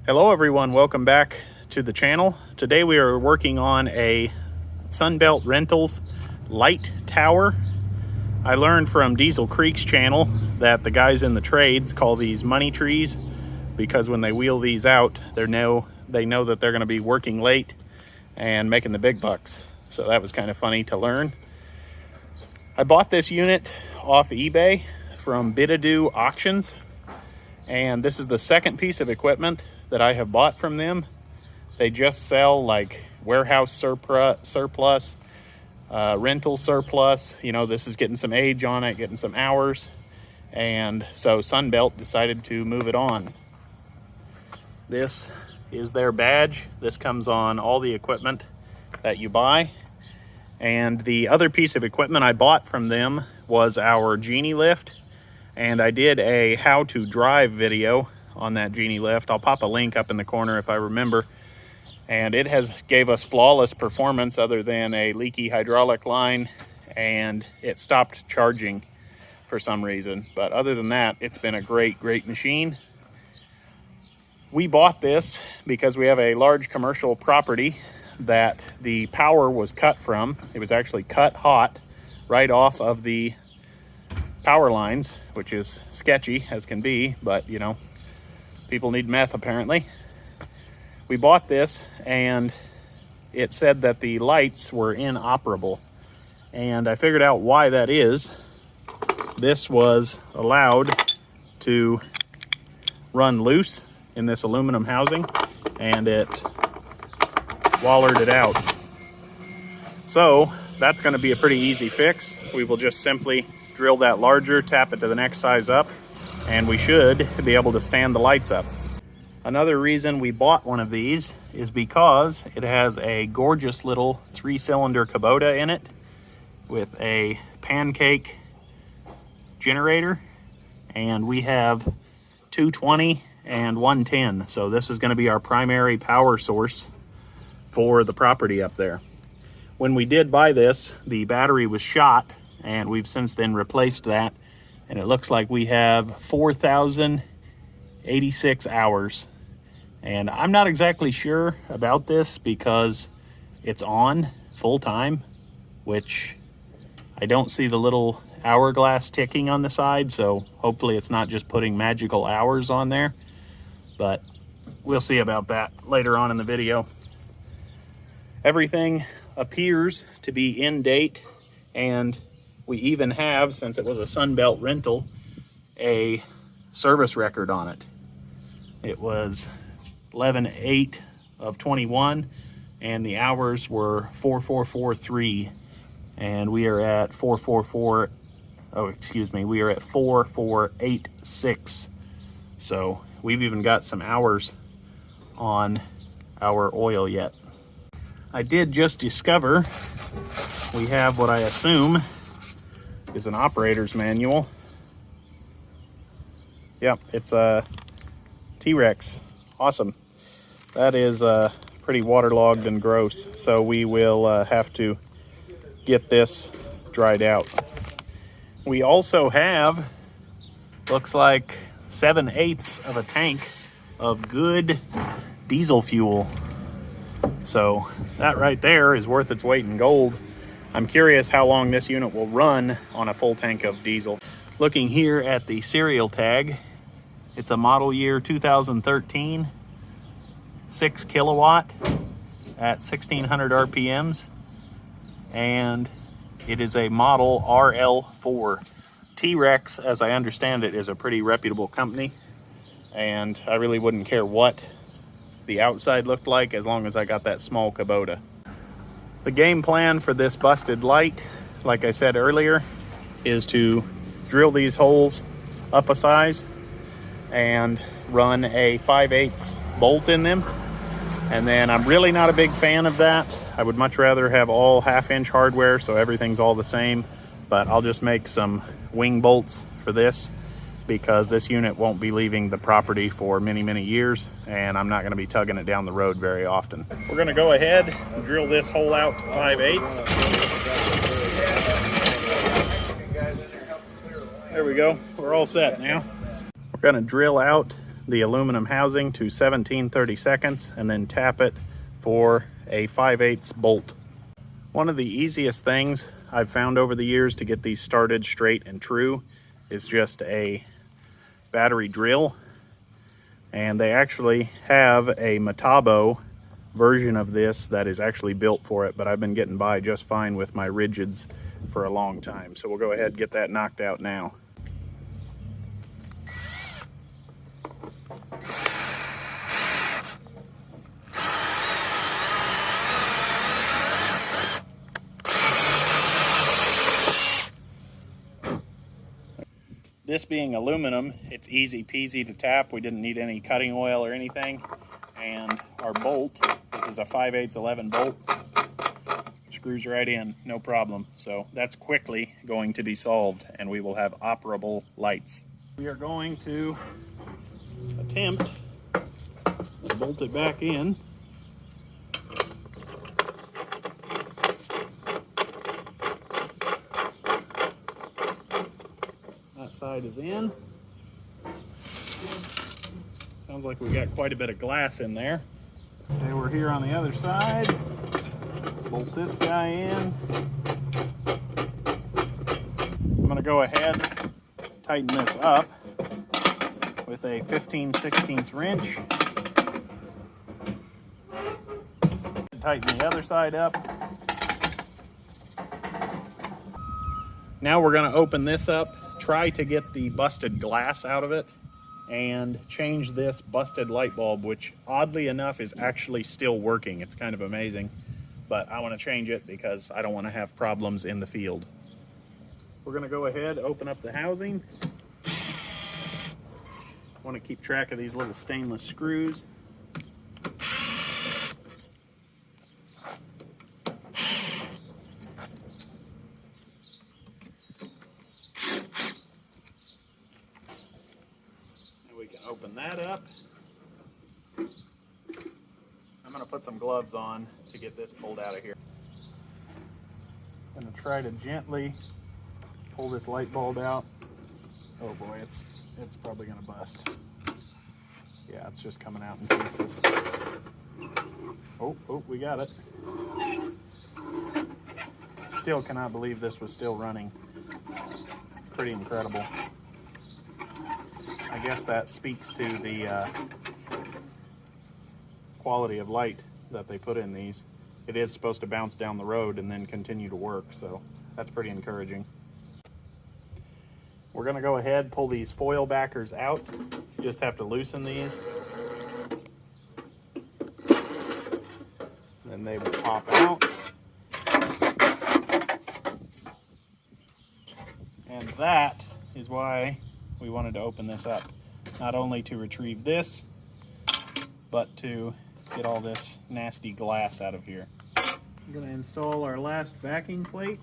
Hello everyone, welcome back to the channel. Today we are working on a Sunbelt Rentals light tower. I learned from Diesel Creek's channel that the guys in the trades call these money trees because when they wheel these out, they know that they're going to be working late and making the big bucks. So that was kind of funny to learn. I bought this unit off eBay from Bidadoo Auctions, and this is the second piece of equipment that I have bought from them. They just sell like warehouse surplus, rental surplus. You know, this is getting some age on it, getting some hours. And so Sunbelt decided to move it on. This is their badge. This comes on all the equipment that you buy. And the other piece of equipment I bought from them was our Genie lift. And I did a how to drive video on that Genie lift. I'll pop a link up in the corner if I remember. And it has gave us flawless performance other than a leaky hydraulic line, and it stopped charging for some reason. But other than that, it's been a great machine. We bought this because we have a large commercial property that the power was cut from. It was actually cut hot right off of the power lines, which is sketchy as can be, but you know, people need meth apparently. We bought this and it said that the lights were inoperable, and I figured out why that is. This was allowed to run loose in this aluminum housing and it wallered it out. So that's going to be a pretty easy fix. We will just simply drill that larger, tap it to the next size up, and we should be able to stand the lights up. Another reason we bought one of these is because it has a gorgeous little 3-cylinder Kubota in it with a pancake generator, and we have 220 and 110. So this is going to be our primary power source for the property up there. When we did buy this, the battery was shot, and we've since then replaced that, and it looks like we have 4,086 hours. And I'm not exactly sure about this because it's on full time, which I don't see the little hourglass ticking on the side, so hopefully it's not just putting magical hours on there, but we'll see about that later on in the video. Everything appears to be in date, and we even have, since it was a Sunbelt rental, a service record on it. It was 11/8 of 21, and the hours were 4443, and we are at 4486. So we've even got some hours on our oil yet. I did just discover we have what I assume is an operator's manual. Yep, it's a Terex. Awesome. That is pretty waterlogged and gross, so we will have to get this dried out. We also have, looks like 7/8 of a tank of good diesel fuel. So that right there is worth its weight in gold. I'm curious how long this unit will run on a full tank of diesel. Looking here at the serial tag, it's a model year 2013, 6 kilowatt at 1600 RPMs, and it is a model RL4. Terex, as I understand it, is a pretty reputable company, and I really wouldn't care what the outside looked like as long as I got that small Kubota. The game plan for this busted light, like I said earlier, is to drill these holes up a size and run a 5/8 bolt in them. And then I'm really not a big fan of that. I would much rather have all 1/2-inch hardware so everything's all the same, but I'll just make some wing bolts for this because this unit won't be leaving the property for many years, and I'm not going to be tugging it down the road very often. We're going to go ahead and drill this hole out 5/8. There we go. We're all set now. We're going to drill out the aluminum housing to 17/32 and then tap it for a 5/8 bolt. One of the easiest things I've found over the years to get these started straight and true is just a battery drill. And they actually have a Metabo version of this that is actually built for it, but I've been getting by just fine with my rigids for a long time. So we'll go ahead and get that knocked out now. This being aluminum, it's easy peasy to tap. We didn't need any cutting oil or anything. And our bolt, this is a 5/8 11 bolt, screws right in, no problem. So that's quickly going to be solved and we will have operable lights. We are going to attempt to bolt it back in. Side is in. Sounds like we got quite a bit of glass in there. Okay, we're here on the other side. Bolt this guy in. I'm going to go ahead and tighten this up with a 15/16 wrench. Tighten the other side up. Now we're going to open this up, try to get the busted glass out of it, and change this busted light bulb, which oddly enough is actually still working. It's kind of amazing, but I want to change it because I don't want to have problems in the field. We're going to go ahead, open up the housing. Want to keep track of these little stainless screws. We can open that up. I'm going to put some gloves on to get this pulled out of here. I'm going to try to gently pull this light bulb out. Oh boy, it's probably going to bust. Yeah, it's just coming out in pieces. Oh, we got it. Still cannot believe this was still running. Pretty incredible. I guess that speaks to the quality of light that they put in these. It is supposed to bounce down the road and then continue to work, so that's pretty encouraging. We're going to go ahead, pull these foil backers out. You just have to loosen these. Then they will pop out. And that is why we wanted to open this up. Not only to retrieve this, but to get all this nasty glass out of here. I'm going to install our last backing plate.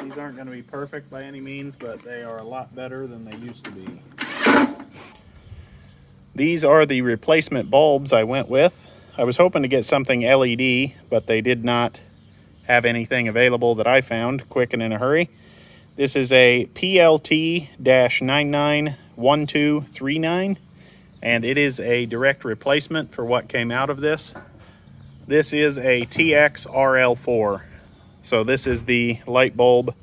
These aren't going to be perfect by any means, but they are a lot better than they used to be. These are the replacement bulbs I went with. I was hoping to get something LED, but they did not have anything available that I found quick and in a hurry. This is a PLT-991239, and it is a direct replacement for what came out of this. This is a Terex RL4. So this is the light bulb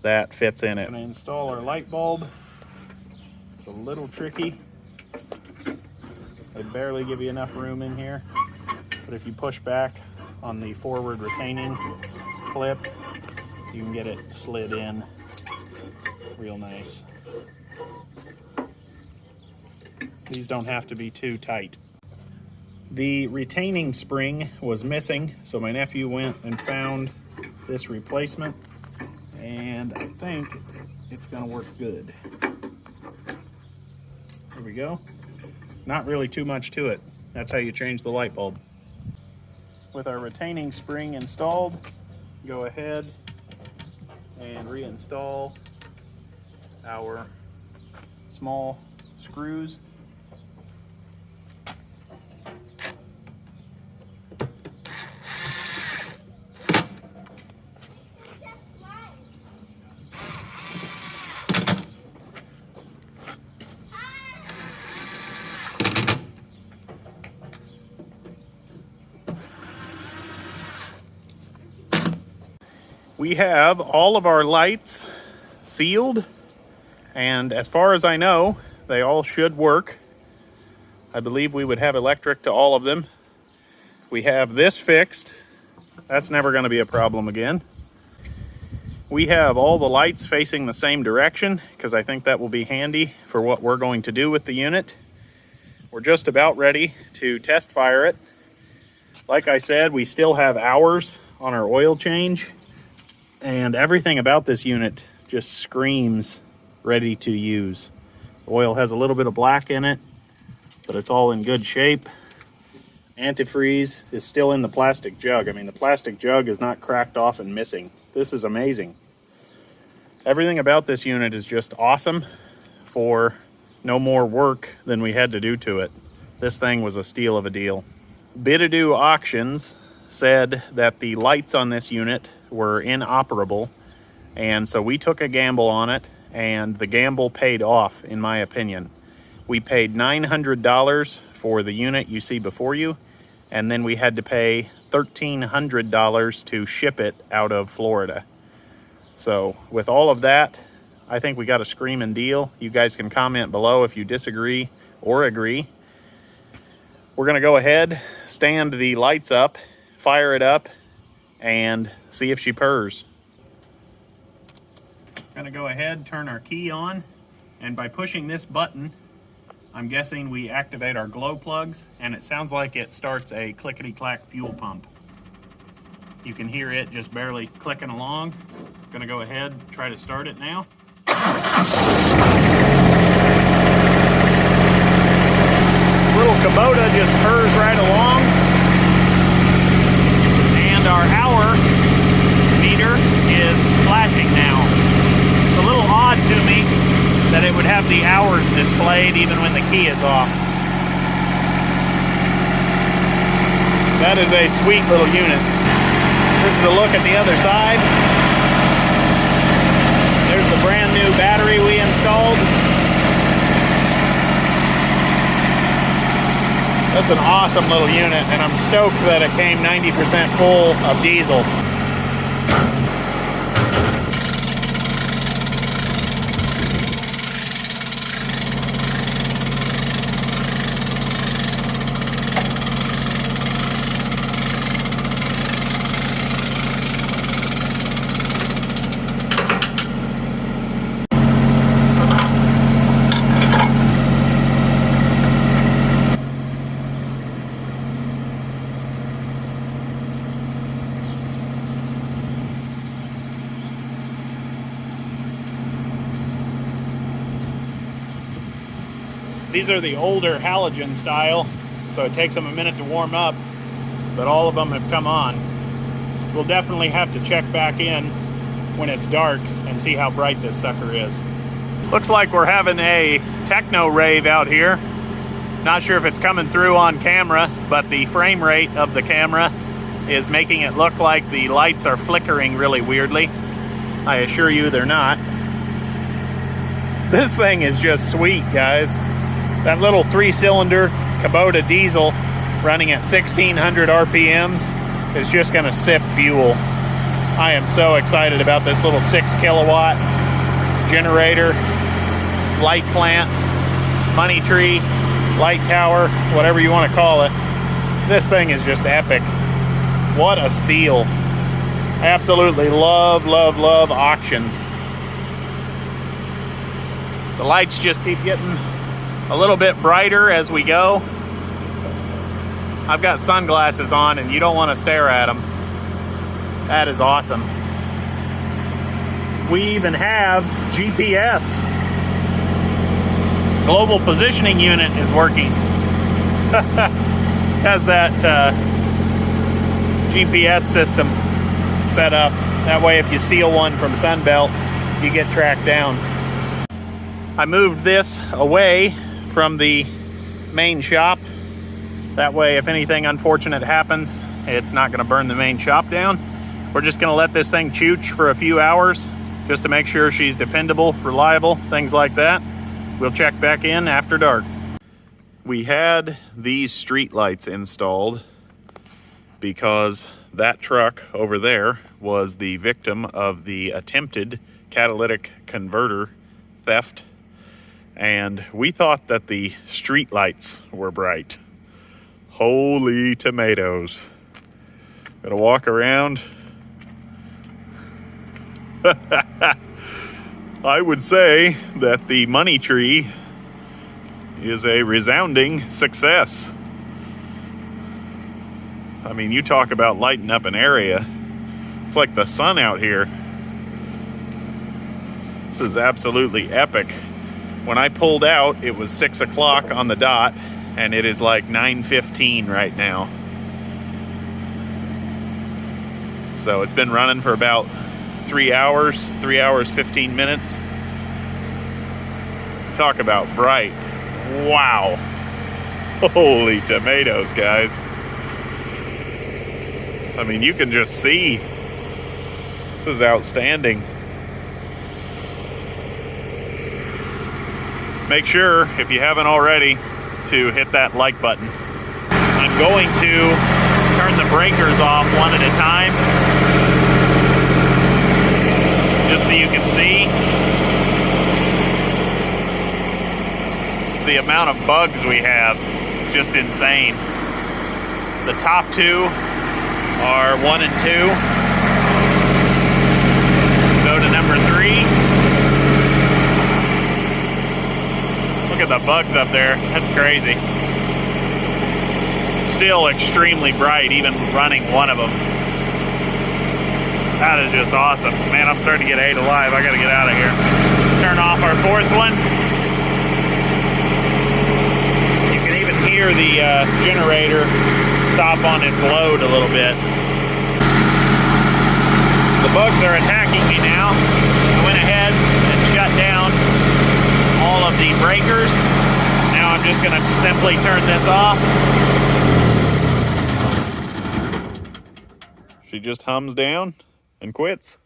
that fits in it. I'm going to install our light bulb. It's a little tricky. They barely give you enough room in here. But if you push back on the forward retaining clip, you can get it slid in real nice. These don't have to be too tight. The retaining spring was missing, so my nephew went and found this replacement, and I think it's going to work good. There we go. Not really too much to it. That's how you change the light bulb. With our retaining spring installed, go ahead and reinstall our small screws. We have all of our lights sealed, and as far as I know, they all should work. I believe we would have electric to all of them. We have this fixed. That's never going to be a problem again. We have all the lights facing the same direction because I think that will be handy for what we're going to do with the unit. We're just about ready to test fire it. Like I said, we still have hours on our oil change, and everything about this unit just screams ready to use. The oil has a little bit of black in it, but it's all in good shape. Antifreeze is still in the plastic jug. I mean, the plastic jug is not cracked off and missing. This is amazing. Everything about this unit is just awesome for no more work than we had to do to it. This thing was a steal of a deal. Bidadoo Auctions said that the lights on this unit were inoperable, and so we took a gamble on it, and the gamble paid off, in my opinion. We paid $900 for the unit you see before you, and then we had to pay $1,300 to ship it out of Florida. So with all of that, I think we got a screaming deal. You guys can comment below if you disagree or agree. We're gonna go ahead, stand the lights up, fire it up, and see if she purrs. Gonna go ahead, turn our key on, and by pushing this button, I'm guessing we activate our glow plugs, and it sounds like it starts a clickety-clack fuel pump. You can hear it just barely clicking along. Gonna go ahead, try to start it now. Little Kubota just purrs right along, and our hour meter is flashing now. It's a little odd to me that it would have the hours displayed even when the key is off. That is a sweet little unit. This is a look at the other side. There's the brand new battery we installed. That's an awesome little unit, and I'm stoked that it came 90% full of diesel. These are the older halogen style, so it takes them a minute to warm up, but all of them have come on. We'll definitely have to check back in when it's dark and see how bright this sucker is. Looks like we're having a techno rave out here. Not sure if it's coming through on camera, but the frame rate of the camera is making it look like the lights are flickering really weirdly. I assure you they're not. This thing is just sweet, guys. That little 3-cylinder Kubota diesel running at 1600 RPMs is just gonna sip fuel. I am so excited about this little 6-kilowatt generator, light plant, money tree, light tower, whatever you want to call it. This thing is just epic. What a steal. Absolutely love, love, love auctions. The lights just keep getting a little bit brighter as we go. I've got sunglasses on and you don't want to stare at them. That is awesome. We even have GPS. Global positioning unit is working. Has that GPS system set up. That way if you steal one from Sunbelt, you get tracked down. I moved this away from the main shop. That way if anything unfortunate happens, it's not gonna burn the main shop down. We're just gonna let this thing chooch for a few hours just to make sure she's dependable, reliable, things like that. We'll check back in after dark. We had these street lights installed because that truck over there was the victim of the attempted catalytic converter theft, and we thought that the street lights were bright. Holy tomatoes. Gotta walk around. I would say that the money tree is a resounding success. I mean, you talk about lighting up an area. It's like the sun out here. This is absolutely epic. When I pulled out, it was 6 o'clock on the dot, and it is like 9:15 right now. So it's been running for about 3 hours, 15 minutes. Talk about bright. Wow. Holy tomatoes, guys. I mean, you can just see. This is outstanding. Make sure, if you haven't already, to hit that like button. I'm going to turn the breakers off one at a time, just so you can see the amount of bugs we have. Just insane. The top two are 1 and 2. Go to number 3. Look at the bugs up there. That's crazy. Still extremely bright, even running one of them. That is just awesome. Man, I'm starting to get ate alive. I gotta get out of here. Turn off our 4th one. You can even hear the generator stop on its load a little bit. The bugs are attacking me now. I went ahead and shut down all of the breakers. Now I'm just gonna simply turn this off. She just hums down and quits.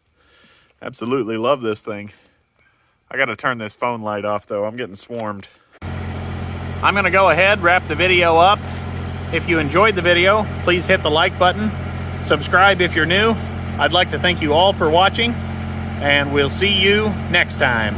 Absolutely love this thing. I gotta turn this phone light off though. I'm getting swarmed. I'm gonna go ahead, wrap the video up. If you enjoyed the video, please hit the like button. Subscribe if you're new. I'd like to thank you all for watching, and we'll see you next time.